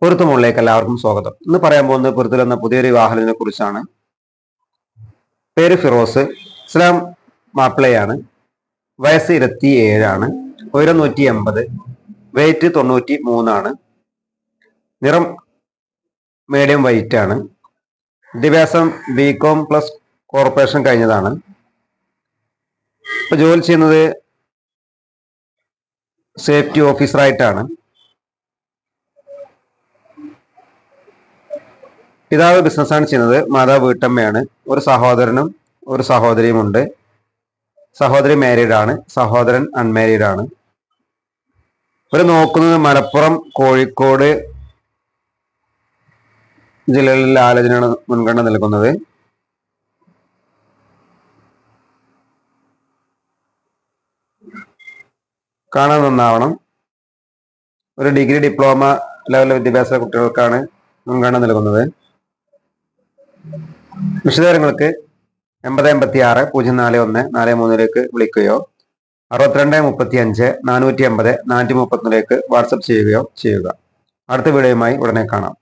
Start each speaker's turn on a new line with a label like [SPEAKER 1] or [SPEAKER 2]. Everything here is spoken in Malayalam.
[SPEAKER 1] പൊരുത്തമുള്ളിലേക്ക് എല്ലാവർക്കും സ്വാഗതം. ഇന്ന് പറയാൻ പോകുന്നത് പൊരുത്തൽ എന്ന പുതിയൊരു വാഹനത്തിനെ കുറിച്ചാണ്. പേര് ഫിറോസ്, ഇസ്ലാം മാപ്പിളയാണ്, വയസ്സ് 27, ഉയരം 180, വെയിറ്റ് 93, നിറം മീഡിയം വൈറ്റ് ആണ്, വിദ്യാഭ്യാസം BCom പ്ലസ് കോർപ്പറേഷൻ കഴിഞ്ഞതാണ്. ഇപ്പൊ ജോലി ചെയ്യുന്നത് സേഫ്റ്റി ഓഫീസറായിട്ടാണ്. പിതാവ് ബിസിനസ്സാണ് ചെയ്യുന്നത്, മാതാവ് വീട്ടമ്മയാണ്. ഒരു സഹോദരനും ഒരു സഹോദരിയും ഉണ്ട്. സഹോദരി മാരീഡ് ആണ്, സഹോദരൻ അൺമാരീഡ് ആണ്. ഇവർ നോക്കുന്നത് മലപ്പുറം, കോഴിക്കോട് ജില്ലകളിലെ ആലോചനയാണ് മുൻഗണന നൽകുന്നത്. കാണാൻ നന്നാവണം. ഒരു ഡിഗ്രി ഡിപ്ലോമ ലെവൽ വിദ്യാഭ്യാസ കുട്ടികൾക്കാണ് മുൻഗണന നൽകുന്നത്. വിശദവിവരങ്ങൾക്ക് 8086 041 43 വിളിക്കുകയോ 6235 480 431 വാട്സപ്പ് ചെയ്യുകയോ ചെയ്യുക. അടുത്ത വീഡിയോയുമായി ഉടനെ കാണാം.